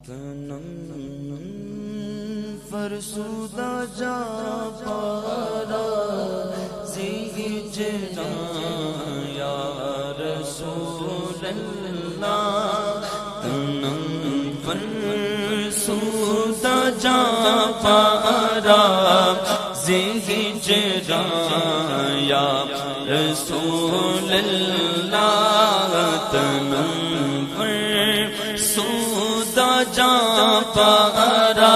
تنم فرسودہ جا پارا زیجنا یا رسول اللہ تنم فرسودہ جا پارا زیجنا یا رسول اللہ تنم فرسودہ جا پارا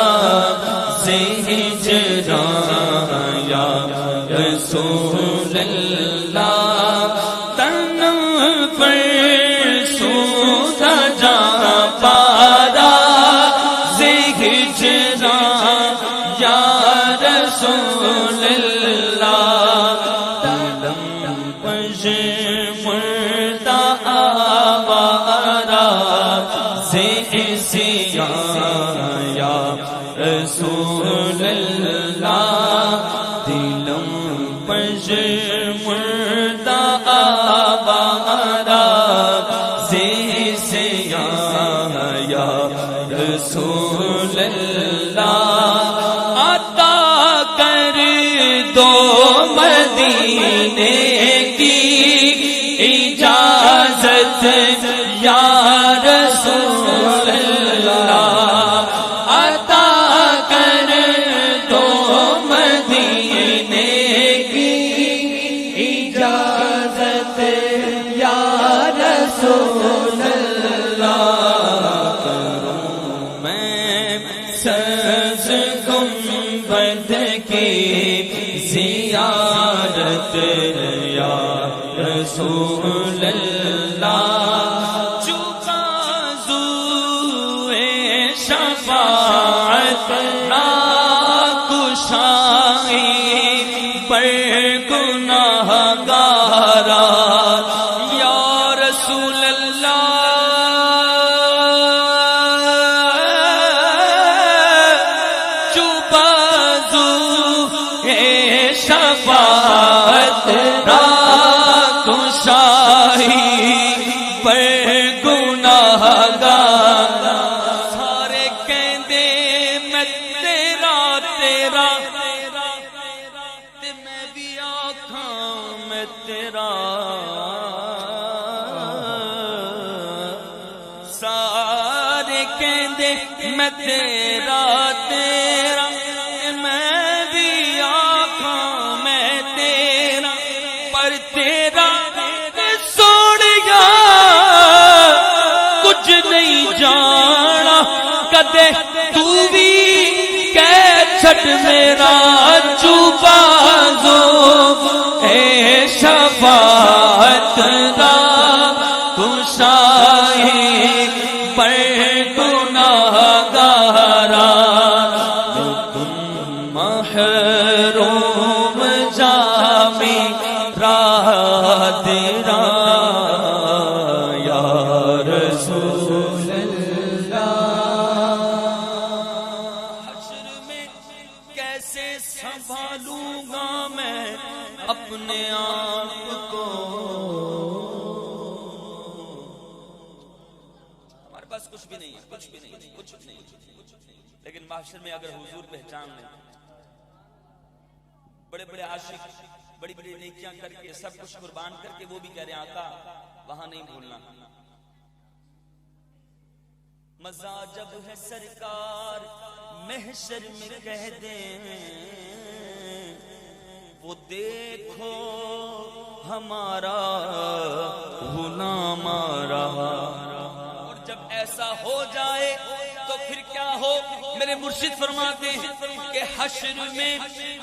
زیجنا یا رسول اللہ تنم فرسودہ جا پارا زیجنا یا رسول اللہ تنم مردہ آوارا زیسیا یا رسول اللہ دلم مردہ آوارا زیسیا یا رسول اللہ عطا کر دو مدینے کی اجازت یا رسول اللہ عطا کر دو مدینے کی اجازت یا رسول اللہ کروں میں سبز گنبد کی زیارت یا رسول اللہ جو بازوئے شفاعت ناکشائی پر گناہ گارا یا رسول اللہ جو بازوئے شفاعت ناکشائی پر گناہ گارا سارے کہندے میں تیرا تیرا تے میں بھی آکھاں میں تیرا سارے کہندے میں تیرا تیرا میں بھی آکھاں میں تیرا پر تیرا سوڑیا کچھ نہیں جانا کدے تو بھی کہہ چھٹ میرا چوبازو اے شفاعت دا کشائی پر گناہ گارا تم محروم جامی راہ تیرا یا رسول اللہ حشر میں کیسے سنبھالوں گا میں اپنے آپ کو ہمارے پاس کچھ بھی نہیں ہے کچھ بھی نہیں لیکن محشر میں اگر حضور پہچان لیں بڑے بڑے عاشق بڑی بڑی نیکیاں کر کے سب کچھ قربان کر کے وہ بھی کہہ رہے ہیں آقا وہاں نہیں بھولنا مزہ جب ہے سرکار محشر میں کہہ دیں وہ دیکھو ہمارا غلام آ رہا اور جب ایسا ہو جائے تو پھر کیا ہو میرے مرشد فرماتے ہیں کہ حشر میں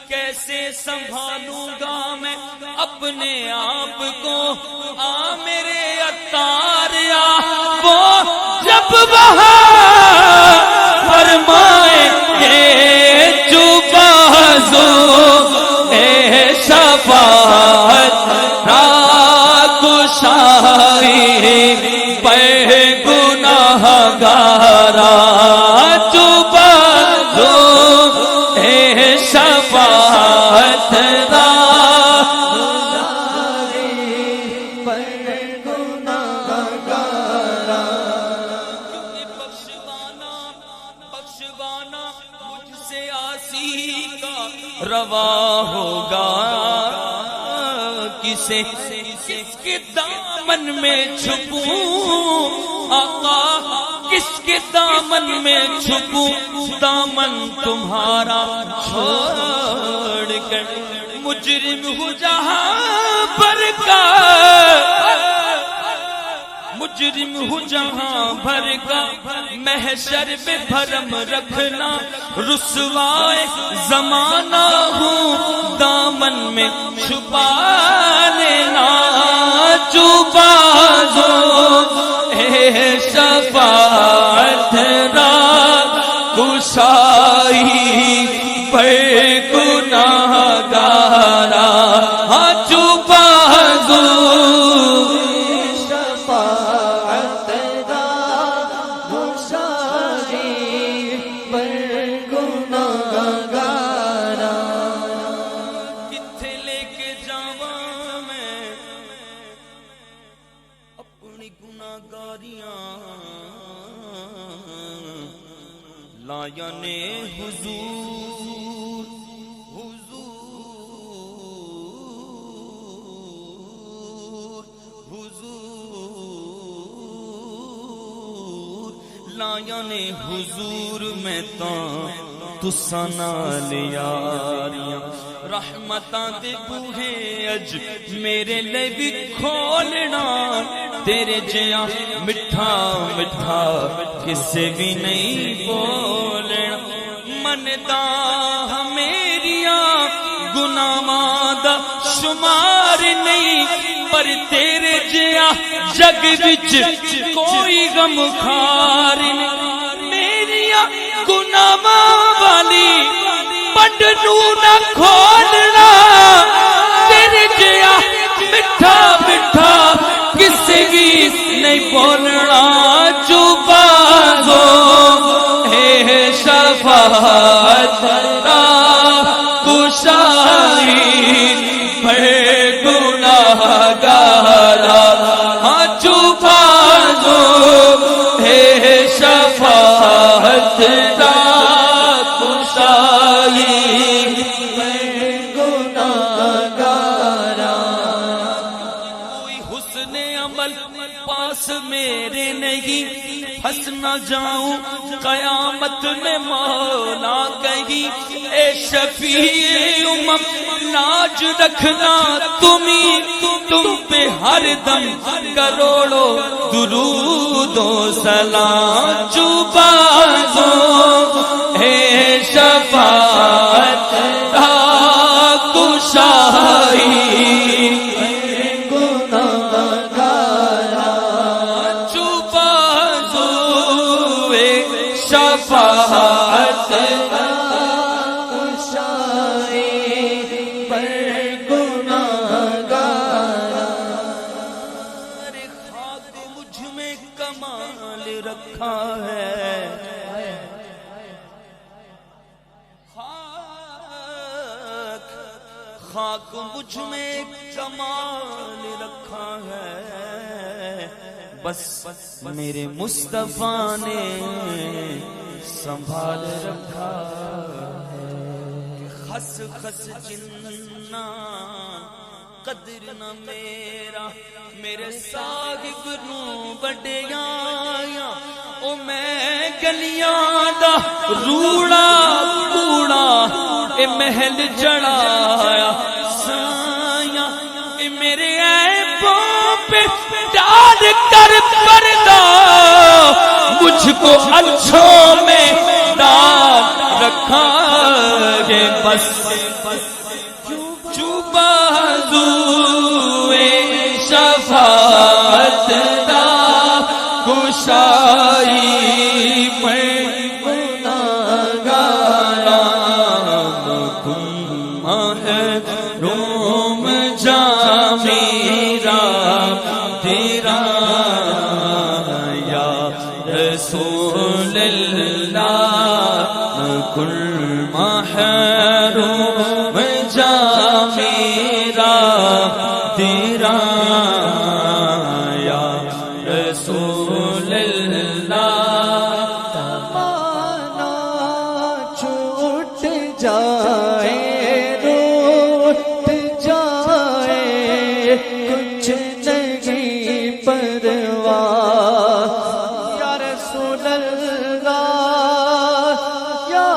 کیسے سنبھالوں گا میں اپنے آپ کو آ میرے عطار آ وہ جب وہاں فرمائیں گے جو بازو اے شفاعت ناکشائی پر گناہ گارا جو بازو اے شفاعت ناکشائی پر گناہ گارا پشوانا مجھ سے آسی کا روا ہوگا، کسے کس کے دامن میں چھپوں آقا، کس کے دامن میں چھپوں، دامن تمہارا چھوڑ کر مجرم ہوں جہاں پر کا، مجرم ہوں جہاں بھر کا، محشر میں بھرم رکھنا، رسوائے زمانہ ہوں دامن میں چھپا لینا، چھپا دو اے شفاعت را گشائی پر گناہ گارا، چھپا دو لایان حضور، حضور، حضور، لایان حضور میں تو سنا لیاریاں، رحمتاں دے بوہے اج میرے لئے بھی کھولنا، تیرے جیاں مٹھا مٹھا کسے بھی نہیں بولنا، مندا میریاں گناہاں دا شمار نہیں، پر تیرے جیاں جگ وچ کوئی غم خار نہیں، میریاں گناہاں والی پنڈ نوں نہ کھولنا، تیرے جیاں مٹھا مٹھا کسے بھی نہیں بولنا، چھپا دو اے شفاعت را گشائی پر گناہ گارا، چھپا دو اے شفاعت را میرے نہیں، پھنس نہ جاؤں قیامت میں مولا کہیں، اے شفیع امم لاج رکھنا تمہیں، تم پہ ہر دم کروڑوں درود و سلام، چھپا دو اے شفاعت را گشائی شفاعت پر گناہ گارا، خاک مجھ میں کمال رکھا ہے، خاک مجھ میں کمال رکھا ہے، بس میرے مصطفیٰ نے سنبھال رکھا ہے، خس خس جنہ قدر نہ میرا، میرے صاحب نو بڑیاں، او میں گلیاں دا روڑا کوڑا، اے محل چڑھایا سایاں، اے میرے عیبوں پہ ڈال کر پردہ، مجھ کو اچھوں میں ڈال رکھا ہے، بس چھپا دو اے شفاعت را گشائی پر گناہ گارا، تم محروم جا میرا تیرا، یا رسول اللہ کل محروم جا میرا تیرا، یا رسول اللہ، تمنا جائے روٹ جائے کچھ نہیں پرواہ یا رسول اللہ یا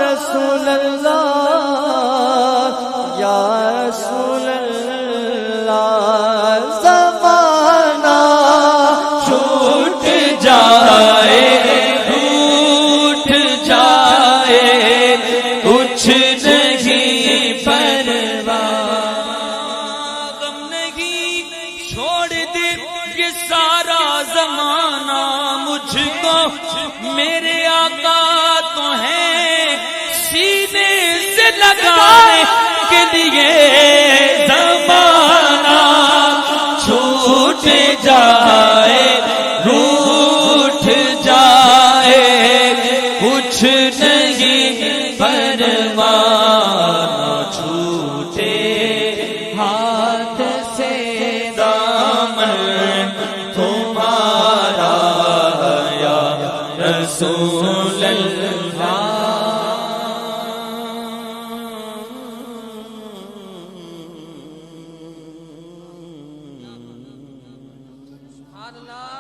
رسول اللہ یا رسول اللہ زمانہ چھوٹ جائے ٹوٹ جائے کچھ نہیں پرواہ غم نہیں چھوڑ دے یہ سارا زمانہ مجھ کو میرے آقا تو ہیں سینے سے لگانے کے لیے زمانہ چھوٹ جائے روٹ جائے کچھ نہیں پرواہ چھوٹے ہاتھ سے دامن تمہارا یا رسول اللہ اللہ